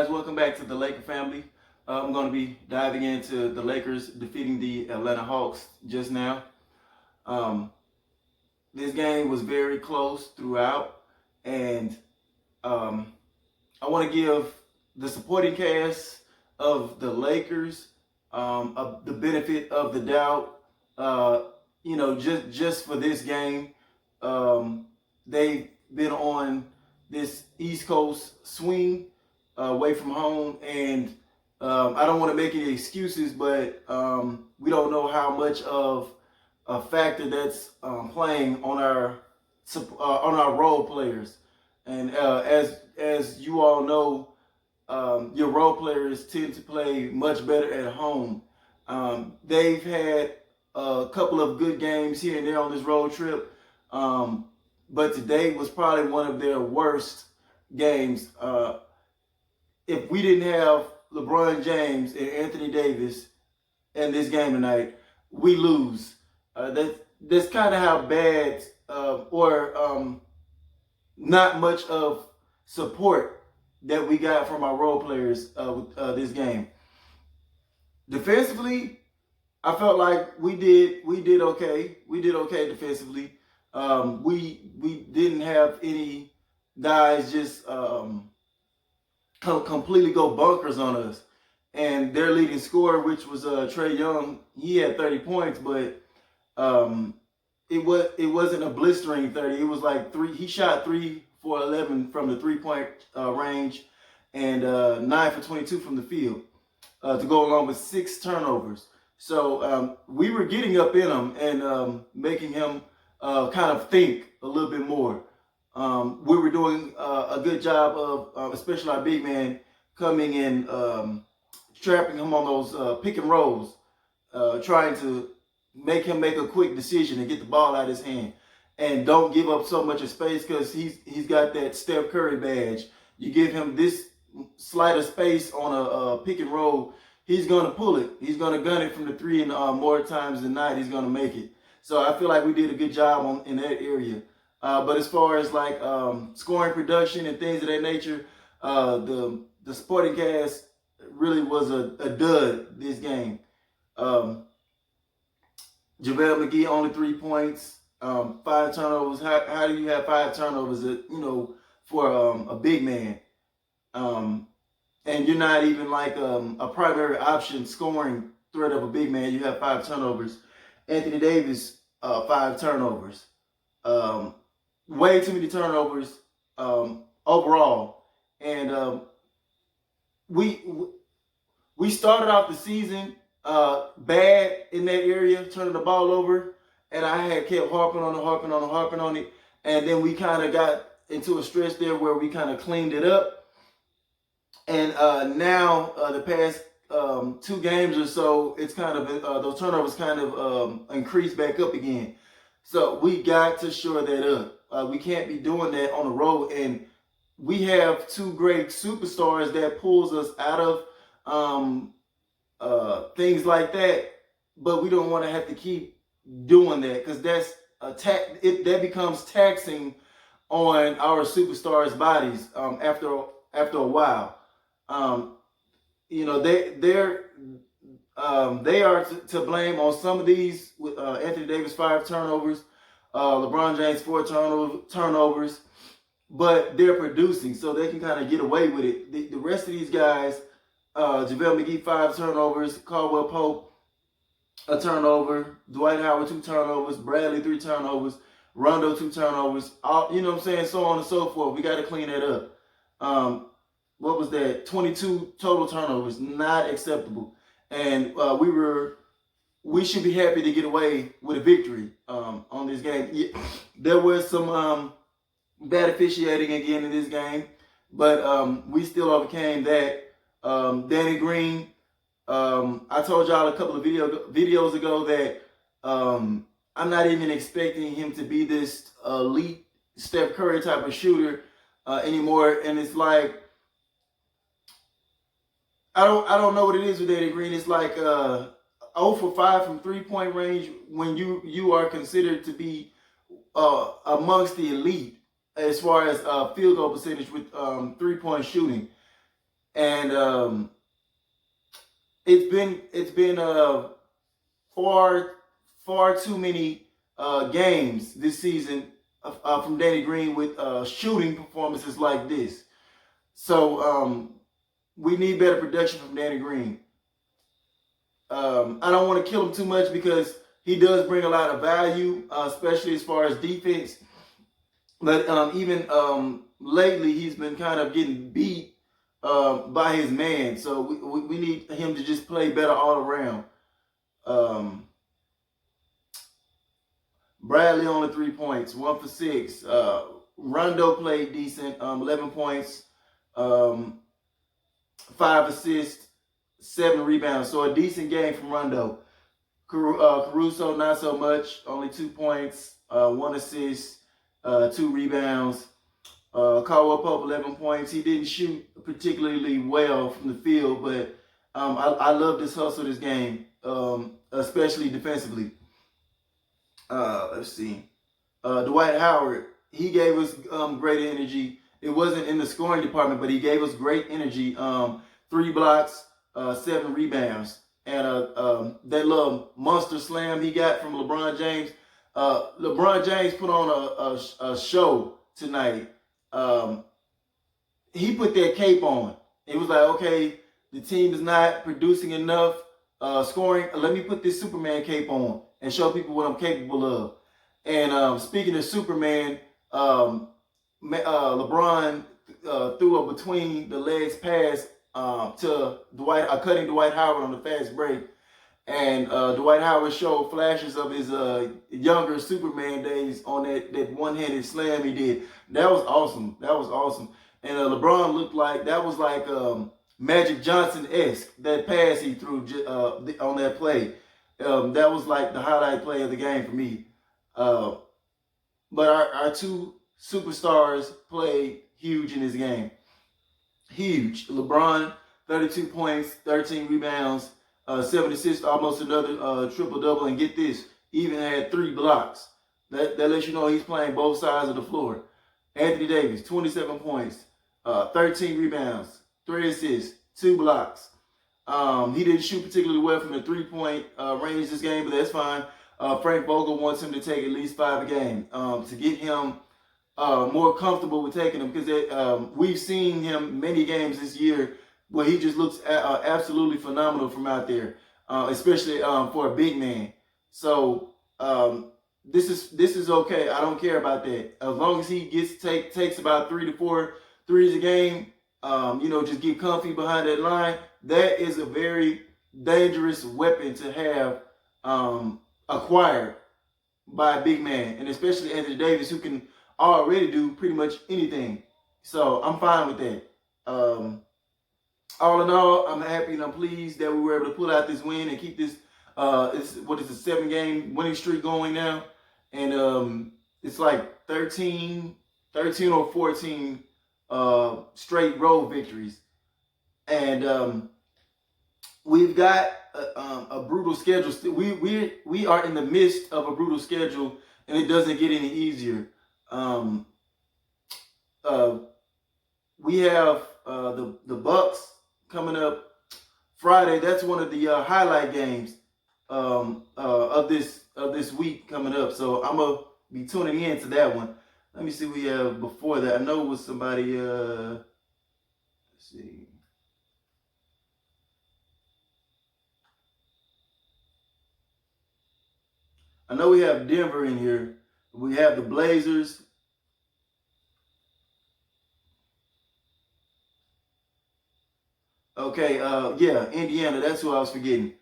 guys? Welcome back to the Laker family. I'm going to be diving into the Lakers defeating the Atlanta Hawks just now. Um, this game was very close throughout, and I want to give the supporting cast of the Lakers the benefit of the doubt. Uh, just for this game, they've been on this East Coast swing away from home, and I don't want to make any excuses, but we don't know how much of a factor that's playing on our role players. And as you all know, your role players tend to play much better at home. They've had a couple of good games here and there on this road trip, but today was probably one of their worst games. If we didn't have LeBron James and Anthony Davis in this game tonight, we lose. That's kind of how bad or not much of support that we got from our role players with this game. Defensively, I felt like we did okay. We did okay defensively. We didn't have any guys just completely go bunkers on us. And their leading scorer, which was Trae Young, he had 30 points, but it wasn't a blistering 30. It was like three. He shot 3 for 11 from the 3-point range, and 9 for 22 from the field to go along with 6 turnovers. So we were getting up in him and making him kind of think a little bit more. We were doing a good job of, especially our big man, coming in, trapping him on those pick and rolls, trying to make him make a quick decision and get the ball out of his hand. And don't give up so much of space because he's got that Steph Curry badge. You give him this slight of space on a pick and roll, he's going to pull it. He's going to gun it from the 3, and more times than not, he's going to make it. So I feel like we did a good job in that area. But as far as like scoring production and things of that nature, the supporting cast really was a dud this game. JaVale McGee only 3 points, 5 turnovers. How do you have 5 turnovers? For a big man, and you're not even like a primary option scoring threat of a big man. You have 5 turnovers. Anthony Davis, 5 turnovers. Way too many turnovers overall, and we started off the season bad in that area, turning the ball over, and I had kept harping on it, and then we kind of got into a stretch there where we kind of cleaned it up, and now the past 2 games or so, it's kind of those turnovers kind of increased back up again. So we got to shore that up. We can't be doing that on the road, and we have 2 great superstars that pulls us out of things like that. But we don't want to have to keep doing that because that becomes taxing on our superstars' bodies after a while. They are to blame on some of these. With Anthony Davis 5 turnovers, LeBron James 4 turnovers, but they're producing, so they can kind of get away with it. The rest of these guys, JaVale McGee 5 turnovers, Caldwell Pope a turnover, Dwight Howard 2 turnovers, Bradley 3 turnovers, Rondo 2 turnovers. You know what I'm saying, so on and so forth. We got to clean that up. What was that? 22 total turnovers, not acceptable. And we should be happy to get away with a victory on this game. Yeah, there was some bad officiating again in this game, but we still overcame that. Danny Green, I told y'all a couple of videos ago that I'm not even expecting him to be this elite Steph Curry type of shooter anymore, and it's like I don't know what it is with Danny Green. It's like 0 for 5 from 3-point range when you are considered to be amongst the elite as far as field goal percentage with 3-point shooting. and it's been far far too many games this season from Danny Green with shooting performances like this. So we need better production from Danny Green. I don't want to kill him too much because he does bring a lot of value, especially as far as defense. But even lately, he's been kind of getting beat by his man. So we need him to just play better all around. Bradley only 3 points, 1 for 6. Rondo played decent, 11 points, 5 assists, 7 rebounds. So a decent game from Rondo. Caruso, not so much, only 2 points, 1 assist, 2 rebounds. Caldwell Pope, 11 points. He didn't shoot particularly well from the field, but I love this hustle, this game, especially defensively. Let's see. Dwight Howard, he gave us great energy. It wasn't in the scoring department, but he gave us great energy. 3 blocks, 7 rebounds. And that little monster slam he got from LeBron James. LeBron James put on a show tonight. He put that cape on. It was like, okay, the team is not producing enough scoring. Let me put this Superman cape on and show people what I'm capable of. And speaking of Superman, LeBron threw a between the legs pass to cutting Dwight Howard on the fast break. And Dwight Howard showed flashes of his younger Superman days on that one-handed slam he did. That was awesome. That was awesome. And LeBron looked like that was like Magic Johnson-esque, that pass he threw on that play. That was like the highlight play of the game for me. But our 2 superstars played huge in this game. Huge. LeBron, 32 points, 13 rebounds, 7 assists, almost another triple-double. And get this, he even had 3 blocks. That lets you know he's playing both sides of the floor. Anthony Davis, 27 points, 13 rebounds, 3 assists, 2 blocks. He didn't shoot particularly well from the 3-point range this game, but that's fine. Frank Vogel wants him to take at least 5 a game to get him more comfortable with taking them, because we've seen him many games this year where he just looks absolutely phenomenal from out there, especially for a big man. So this is okay. I don't care about that. As long as he takes about 3 to 4 threes a game, just get comfy behind that line. That is a very dangerous weapon to have acquired by a big man, and especially Anthony Davis, who can already do pretty much anything. So I'm fine with that. All in all, I'm happy and I'm pleased that we were able to pull out this win and keep this. It's a 7-game winning streak going now, and it's like 13 or 14 straight road victories, and we've got a brutal schedule. We are in the midst of a brutal schedule, and it doesn't get any easier. We have the Bucks coming up Friday. That's one of the highlight games of this week coming up. So I'm gonna be tuning in to that one. Let me see what we have before that. I know it was somebody. Let's see. I know we have Denver in here. We have the Blazers. Okay, yeah, Indiana. That's who I was forgetting.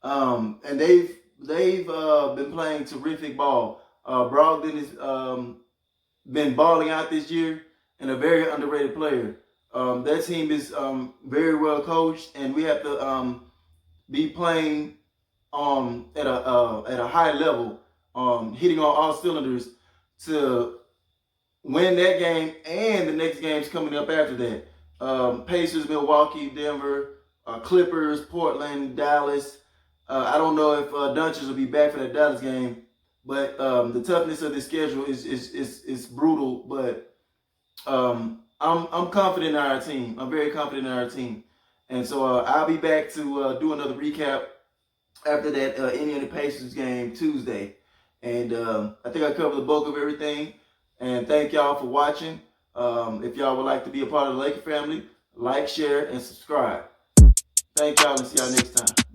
And they've been playing terrific ball. Brogdon has been balling out this year, and a very underrated player. That team is very well coached, and we have to be playing at a high level, hitting on all cylinders to win that game and the next games coming up after that. Pacers, Milwaukee, Denver, Clippers, Portland, Dallas. I don't know if Doncic will be back for that Dallas game, but the toughness of the schedule is brutal. But I'm confident in our team. I'm very confident in our team, and so I'll be back to do another recap after that Indiana Pacers game Tuesday. And I think I covered the bulk of everything. And thank y'all for watching. If y'all would like to be a part of the Laker family, like, share, and subscribe. Thank y'all, and see y'all next time.